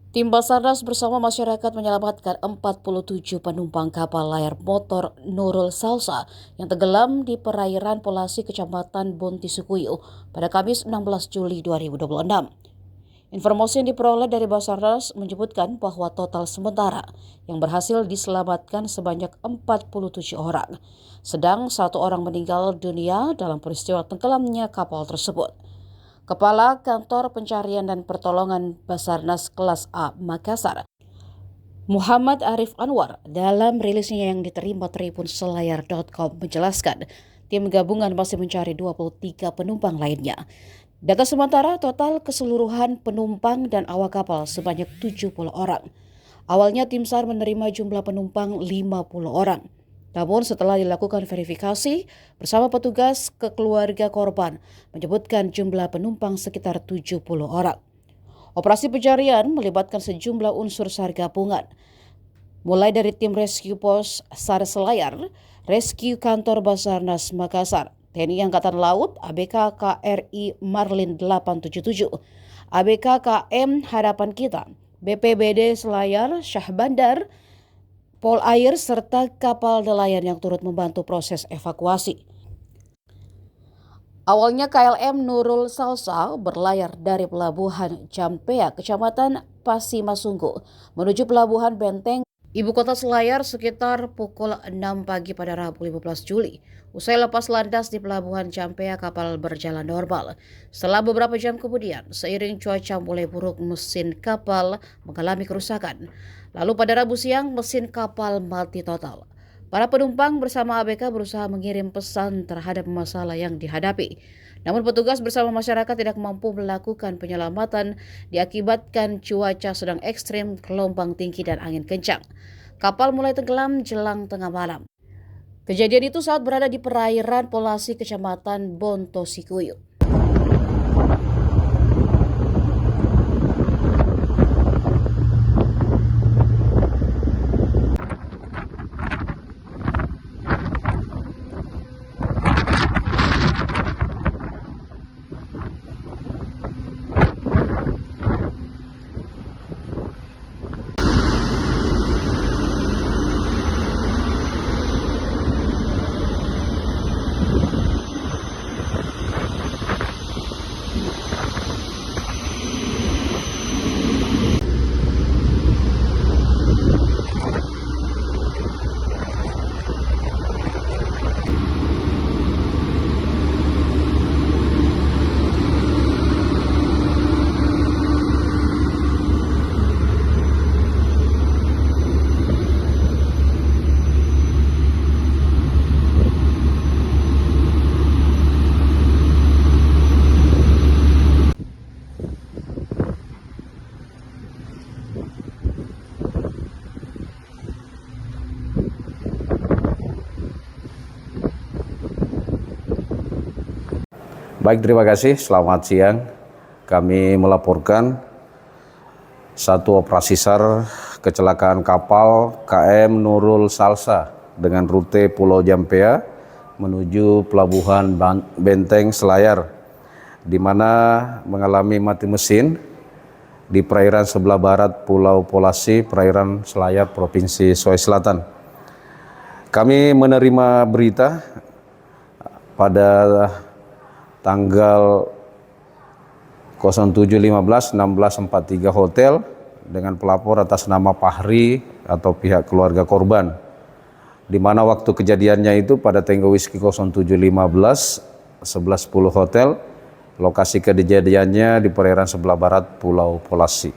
Tim Basarnas bersama masyarakat menyelamatkan 47 penumpang kapal layar motor Nurul Salsa yang tenggelam di perairan Polasi, Kecamatan Bontisukuyuh pada Kamis 16 Juli 2026. Informasi yang diperoleh dari Basarnas menyebutkan bahwa total sementara yang berhasil diselamatkan sebanyak 47 orang, sedang 1 orang meninggal dunia dalam peristiwa tenggelamnya kapal tersebut. Kepala Kantor Pencarian dan Pertolongan Basarnas Kelas A Makassar, Muhammad Arif Anwar, dalam rilisnya yang diterima tribunselayar.com menjelaskan, tim gabungan masih mencari 23 penumpang lainnya. Data sementara total keseluruhan penumpang dan awak kapal sebanyak 70 orang. Awalnya tim SAR menerima jumlah penumpang 50 orang. Namun setelah dilakukan verifikasi bersama petugas ke keluarga korban menyebutkan jumlah penumpang sekitar 70 orang. Operasi pencarian melibatkan sejumlah unsur SAR gabungan, mulai dari tim Rescue Pos SAR Selayar, Rescue Kantor Basarnas Makassar, TNI Angkatan Laut, ABK KRI Marlin 877, ABK KM Harapan Kita, BPBD Selayar Syah Bandar, Pol Air, serta kapal nelayan yang turut membantu proses evakuasi. Awalnya KLM Nurul Salsa berlayar dari Pelabuhan Jampea, Kecamatan Pasimasunggu, menuju Pelabuhan Benteng, Ibu Kota Selayar sekitar pukul 6 pagi pada Rabu 15 Juli. Usai lepas landas di Pelabuhan Jampea, kapal berjalan normal. Setelah beberapa jam kemudian, seiring cuaca mulai buruk, mesin kapal mengalami kerusakan. Lalu pada Rabu siang, mesin kapal mati total. Para penumpang bersama ABK berusaha mengirim pesan terhadap masalah yang dihadapi. Namun petugas bersama masyarakat tidak mampu melakukan penyelamatan diakibatkan cuaca sedang ekstrim, gelombang tinggi dan angin kencang. Kapal mulai tenggelam jelang tengah malam. Kejadian itu saat berada di perairan Polasi, Kecamatan Bontisukuyuh. Baik, terima kasih. Selamat siang. Kami melaporkan satu operasi SAR kecelakaan kapal KM Nurul Salsa dengan rute Pulau Jampea menuju Pelabuhan Benteng Selayar, di mana mengalami mati mesin di perairan sebelah barat Pulau Polasi, perairan Selayar, Provinsi Sulawesi Selatan. Kami menerima berita pada tanggal 07.15.1643 hotel dengan pelapor atas nama Fahri atau pihak keluarga korban, di mana waktu kejadiannya itu pada Tango Whiskey 07.15 11.10 hotel. Lokasi kejadiannya di perairan sebelah barat Pulau Polasi,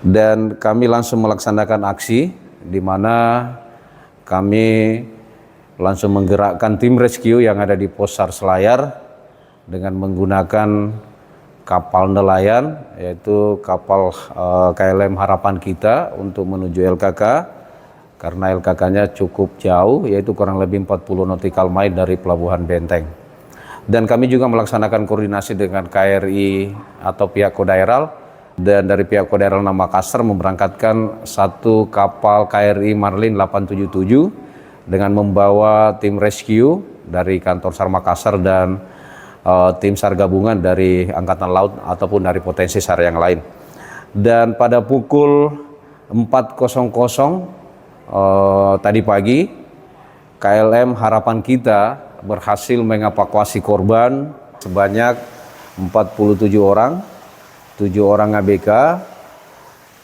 dan kami langsung melaksanakan aksi, di mana kami langsung menggerakkan tim rescue yang ada di pos SAR Selayar dengan menggunakan kapal nelayan, yaitu kapal KLM Harapan Kita untuk menuju LKK, karena LKK-nya cukup jauh, yaitu kurang lebih 40 nautical mile dari Pelabuhan Benteng. Dan kami juga melaksanakan koordinasi dengan KRI atau pihak Kodaeral, dan dari pihak Kodaeral Makassar memberangkatkan satu kapal KRI Marlin 877 dengan membawa tim rescue dari kantor SAR Makassar dan tim SAR gabungan dari Angkatan Laut ataupun dari potensi SAR yang lain. Dan pada pukul 4.00 tadi pagi, KLM Harapan Kita berhasil mengevakuasi korban sebanyak 47 orang, 7 orang ABK, 40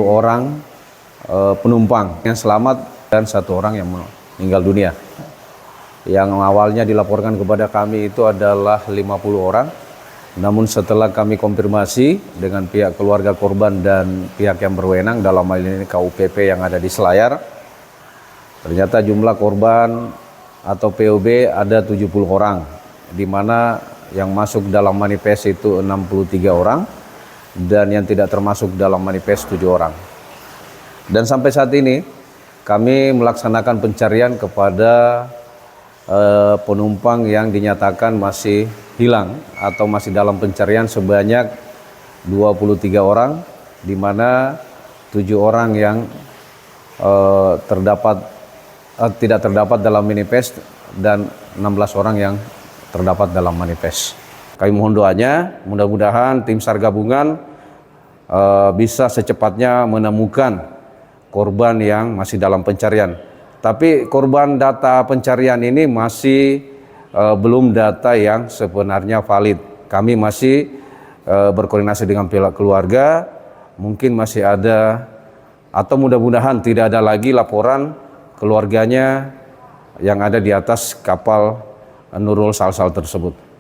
orang penumpang yang selamat dan 1 orang yang meninggal dunia. Yang awalnya dilaporkan kepada kami itu adalah 50 orang. Namun setelah kami konfirmasi dengan pihak keluarga korban dan pihak yang berwenang dalam hal ini KUPP yang ada di Selayar, ternyata jumlah korban atau POB ada 70 orang, di mana yang masuk dalam manifest itu 63 orang dan yang tidak termasuk dalam manifest 7 orang. Dan sampai saat ini kami melaksanakan pencarian kepada penumpang yang dinyatakan masih hilang atau masih dalam pencarian sebanyak 23 orang, di mana 7 orang yang tidak terdapat dalam manifest dan 16 orang yang terdapat dalam manifest. Kami mohon doanya, mudah-mudahan tim SAR gabungan bisa secepatnya menemukan korban yang masih dalam pencarian. Tapi korban data pencarian ini masih belum data yang sebenarnya valid. Kami masih berkoordinasi dengan pihak keluarga, mungkin masih ada atau mudah-mudahan tidak ada lagi laporan keluarganya yang ada di atas kapal Nurul Salsal tersebut.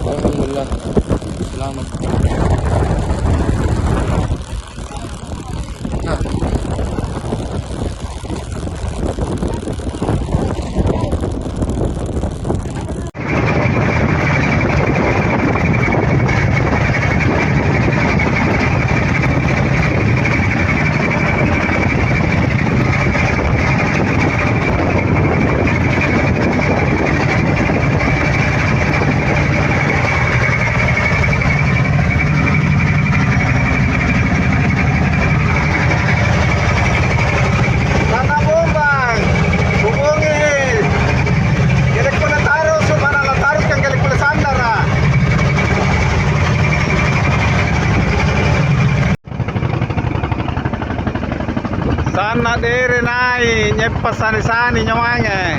Alhamdulillah, selamat. Sana dere nai nyepas sani nyawange.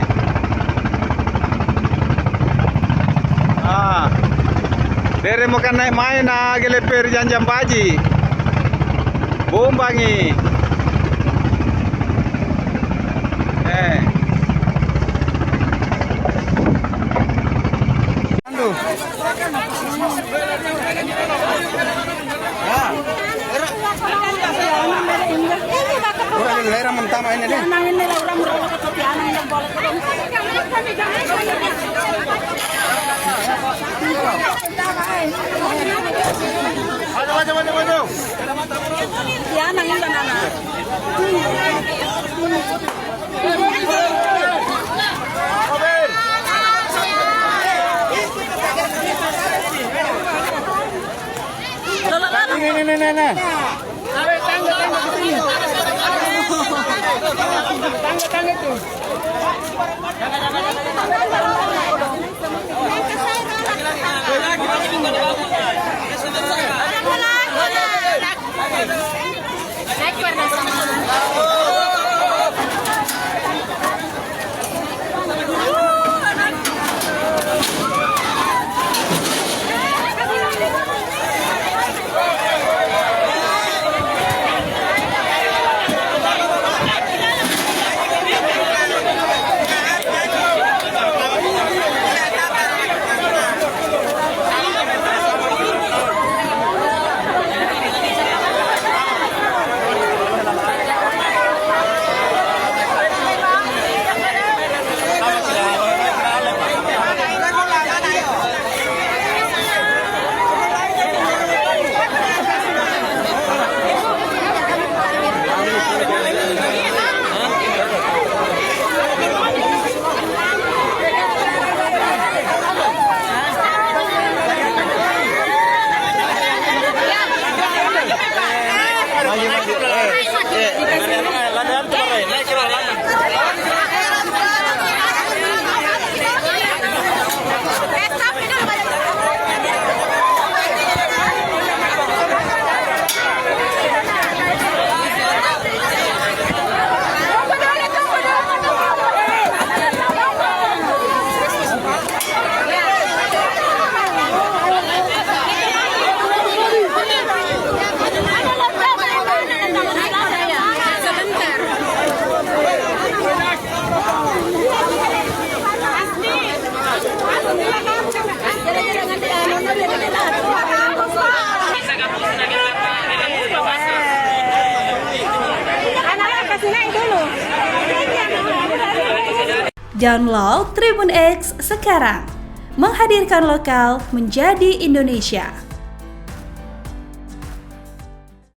Dere mau kan naik main geleper janjam baji. Bombangi. Tangga itu. Download Tribun X sekarang, menghadirkan lokal menjadi Indonesia.